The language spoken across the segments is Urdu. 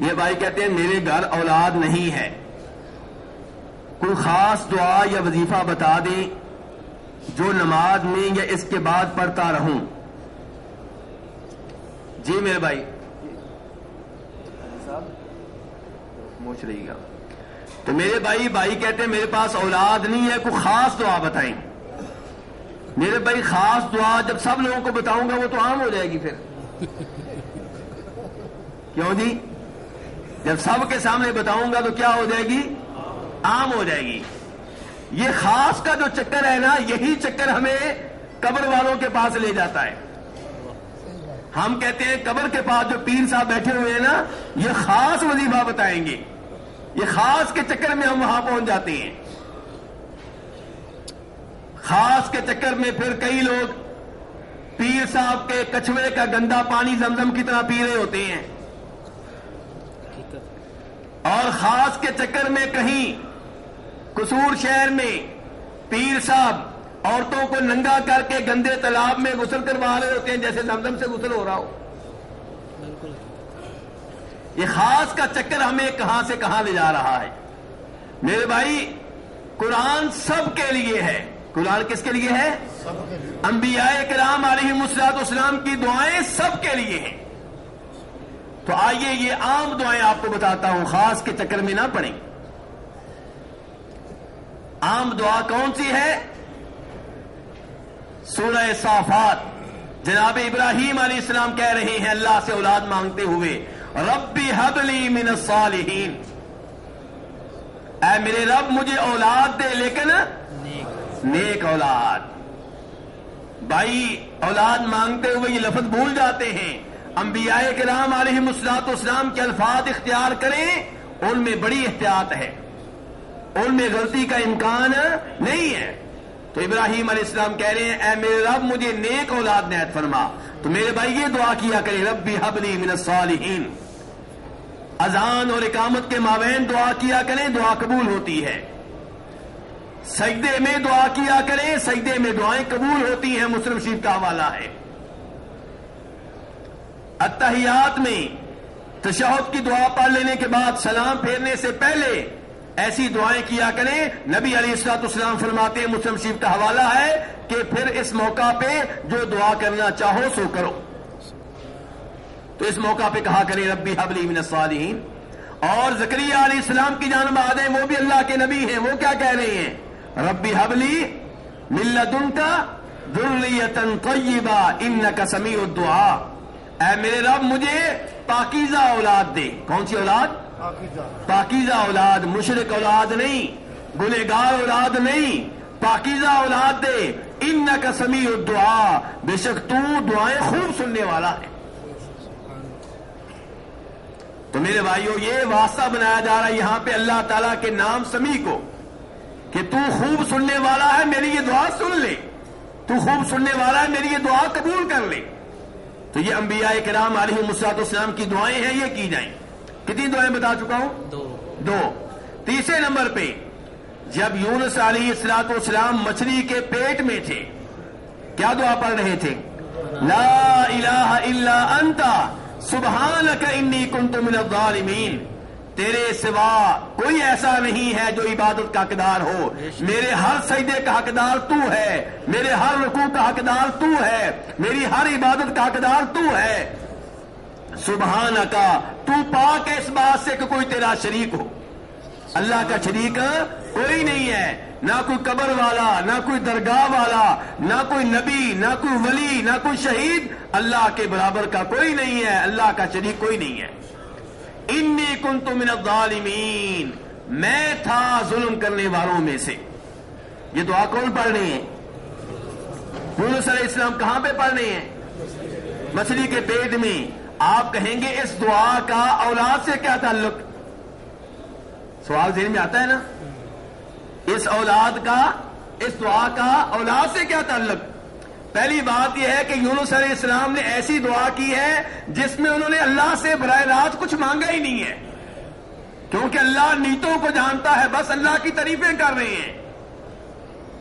یہ بھائی کہتے ہیں میرے گھر اولاد نہیں ہے، کوئی خاص دعا یا وظیفہ بتا دیں جو نماز میں یا اس کے بعد پڑھتا رہوں۔ جی میرے بھائی موچ رہی گا تو میرے بھائی کہتے ہیں میرے پاس اولاد نہیں ہے، کوئی خاص دعا بتائیں۔ میرے بھائی خاص دعا جب سب لوگوں کو بتاؤں گا وہ تو عام ہو جائے گی پھر، کیوں جی؟ جب سب کے سامنے بتاؤں گا تو کیا ہو جائے گی؟ عام ہو جائے گی۔ یہ خاص کا جو چکر ہے نا، یہی چکر ہمیں قبر والوں کے پاس لے جاتا ہے۔ ہم کہتے ہیں قبر کے پاس جو پیر صاحب بیٹھے ہوئے ہیں نا، یہ خاص وظیفہ بتائیں گے، یہ خاص کے چکر میں ہم وہاں پہنچ جاتے ہیں۔ خاص کے چکر میں پھر کئی لوگ پیر صاحب کے کچھوے کا گندا پانی زمزم کی طرح پی رہے ہوتے ہیں، اور خاص کے چکر میں کہیں قصور شہر میں پیر صاحب عورتوں کو ننگا کر کے گندے تالاب میں غسل کروا رہے ہوتے ہیں جیسے زمزم سے غسل ہو رہا ہو۔ یہ خاص کا چکر ہمیں کہاں سے کہاں لے جا رہا ہے۔ میرے بھائی قرآن سب کے لیے ہے۔ قرآن کس کے لیے ہے؟ انبیاء کرام علیہم الصلوۃ والسلام کی دعائیں سب کے لیے ہیں۔ تو آئیے یہ عام دعائیں آپ کو بتاتا ہوں، خاص کے چکر میں نہ پڑیں۔ عام دعا کون سی ہے؟ سورہ صافات، جناب ابراہیم علیہ السلام کہہ رہے ہیں اللہ سے اولاد مانگتے ہوئے، ربی حب لی من الصالحین، اے میرے رب مجھے اولاد دے لیکن نیک اولاد۔ بھائی اولاد مانگتے ہوئے یہ لفظ بھول جاتے ہیں۔ انبیاء کرام علیہم الصلوۃ والسلام کے الفاظ اختیار کریں، ان میں بڑی احتیاط ہے، ان میں غلطی کا امکان نہیں ہے۔ تو ابراہیم علیہ السلام کہہ رہے ہیں اے میرے رب مجھے نیک اولاد عنایت فرما۔ تو میرے بھائی یہ دعا کیا کریں، ربی حب لی من الصالحین۔ اذان اور اقامت کے مابین دعا کیا کریں، دعا قبول ہوتی ہے۔ سجدے میں دعا کیا کریں، سجدے میں دعائیں قبول ہوتی ہیں، مسلم شریف کا حوالہ ہے۔ اتحیات میں تشہد کی دعا پڑھ لینے کے بعد سلام پھیرنے سے پہلے ایسی دعائیں کیا کریں۔ نبی علیہ الصلوۃ والسلام فرماتے ہیں، مسلم شریف کا حوالہ ہے کہ پھر اس موقع پہ جو دعا کرنا چاہو سو کرو۔ تو اس موقع پہ کہا کریں ربی حب لی من الصالحین۔ اور زکریا علیہ السلام کی جانب آ جائیں، وہ بھی اللہ کے نبی ہیں، وہ کیا کہہ رہے ہیں؟ ربی حب لی من لدنک ذریۃ طیبہ انک سمیع الدعاء، اے میرے رب مجھے پاکیزہ اولاد دے۔ کون سی اولاد؟ پاکیزہ اولاد، مشرک اولاد نہیں، گنہگار اولاد نہیں، پاکیزہ اولاد دے۔ انک سمیع الدعاء، بے شک تو دعائیں خوب سننے والا ہے۔ تو میرے بھائیوں یہ واسطہ بنایا جا رہا ہے یہاں پہ اللہ تعالیٰ کے نام سمیع کو، کہ تو خوب سننے والا ہے، میری یہ دعا سن لے، تو خوب سننے والا ہے، میری یہ دعا قبول کر لے۔ تو یہ انبیاء کرام علیہم الصلوۃ والسلام کی دعائیں ہیں، یہ کی جائیں۔ کتنی دعائیں بتا چکا ہوں؟ دو۔ تیسرے نمبر پہ جب یونس علیہ الصلوۃ والسلام مچھلی کے پیٹ میں تھے، کیا دعا پڑھ رہے تھے؟ لا الہ الا انت سبحانک انی کنت من الظالمین، تیرے سوا کوئی ایسا نہیں ہے جو عبادت کا حقدار ہو، میرے ہر سجدے کا حقدار تو ہے، میرے ہر رکوع کا حقدار تو ہے، میری ہر عبادت کا حقدار تو ہے۔ سبحانکا، تو پاک ہے اس بات سے کہ کوئی تیرا شریک ہو۔ اللہ کا شریک کوئی نہیں ہے، نہ کوئی قبر والا، نہ کوئی درگاہ والا، نہ کوئی نبی، نہ کوئی ولی، نہ کوئی شہید، اللہ کے برابر کا کوئی نہیں ہے، اللہ کا شریک کوئی نہیں ہے۔ انی کنت من الظالمین، میں تھا ظلم کرنے والوں میں سے۔ یہ دعا کون پڑھ رہے ہیں؟ یونس علیہ السلام کہاں پہ پڑھ رہے ہیں؟ مچھلی کے پیٹ میں۔ آپ کہیں گے اس دعا کا اولاد سے کیا تعلق؟ سوال ذہن میں آتا ہے نا، اس اولاد کا، اس دعا کا اولاد سے کیا تعلق؟ پہلی بات یہ ہے کہ یونس علیہ السلام نے ایسی دعا کی ہے جس میں انہوں نے اللہ سے براہ راست کچھ مانگا ہی نہیں ہے، کیونکہ اللہ نیتوں کو جانتا ہے، بس اللہ کی تعریفیں کر رہے ہیں،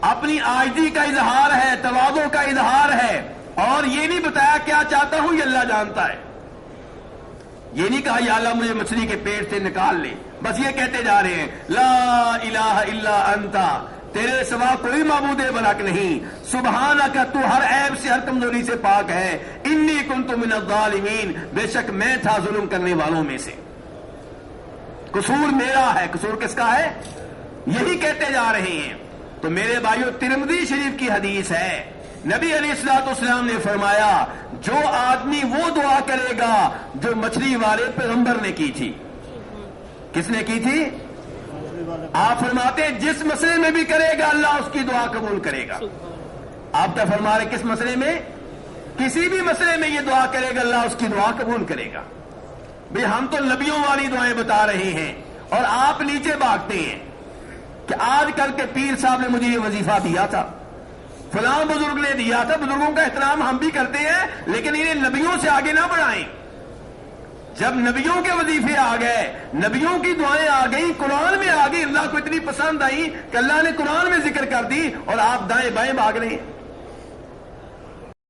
اپنی عاجزی کا اظہار ہے، تواضع کا اظہار ہے، اور یہ نہیں بتایا کیا چاہتا ہوں، یہ اللہ جانتا ہے۔ یہ نہیں کہا یا اللہ مجھے مچھلی کے پیٹ سے نکال لے، بس یہ کہتے جا رہے ہیں لا الہ الا انت، تیرے سوا کوئی معبود برحق نہیں، سبحانک، تو ہر عیب سے ہر کمزوری سے پاک ہے، انی کنت من الظالمین، بے شک میں تھا ظلم کرنے والوں میں سے، قصور میرا ہے۔ قصور کس کا ہے؟ یہی کہتے جا رہے ہیں۔ تو میرے بھائیو، ترمذی شریف کی حدیث ہے، نبی علیہ الصلوۃ والسلام نے فرمایا جو آدمی وہ دعا کرے گا جو مچھلی والے پیغمبر نے کی تھی۔ کس نے کی تھی؟ آپ فرماتے ہیں جس مسئلے میں بھی کرے گا اللہ اس کی دعا قبول کرے گا۔ آپ کیا فرما رہے کس مسئلے میں؟ کسی بھی مسئلے میں یہ دعا کرے گا اللہ اس کی دعا قبول کرے گا۔ بھئی ہم تو نبیوں والی دعائیں بتا رہے ہیں اور آپ نیچے بھاگتے ہیں کہ آج کل کے پیر صاحب نے مجھے یہ وظیفہ دیا تھا، فلاں بزرگ نے دیا تھا۔ بزرگوں کا احترام ہم بھی کرتے ہیں، لیکن انہیں نبیوں سے آگے نہ بڑھائیں۔ جب نبیوں کے وظیفے آ گئے، نبیوں کی دعائیں آ گئی، قرآن میں آ گئی، اللہ کو اتنی پسند آئی کہ اللہ نے قرآن میں ذکر کر دی اور آپ دائیں بائیں بھاگ رہے ہیں۔